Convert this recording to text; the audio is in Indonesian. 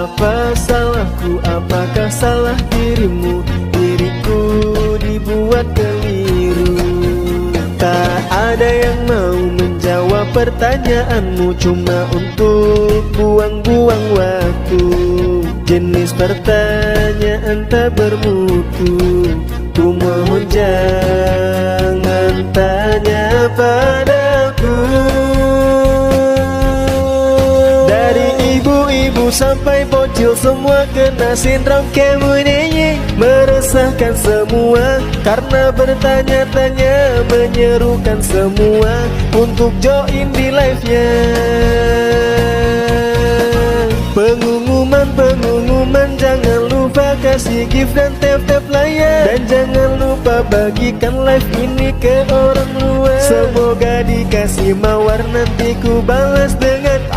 Apa salahku, apakah salah dirimu? Diriku dibuat keliru. Tak ada yang mau menjawab pertanyaanmu, cuma untuk buang-buang waktu. Jenis pertanyaan tak bermutu, ku mohon jangan tanya padaku. Dari ibu-ibu sampai bocil semua kena sindrom kemuneye. Meresahkan semua karena bertanya-tanya, menyerukan semua untuk join di live-nya. Pengumuman, jangan lupa kasih gift dan tap-tap layar. Dan jangan lupa bagikan live ini ke orang luar. Semoga dikasih mawar, nanti ku balas dengan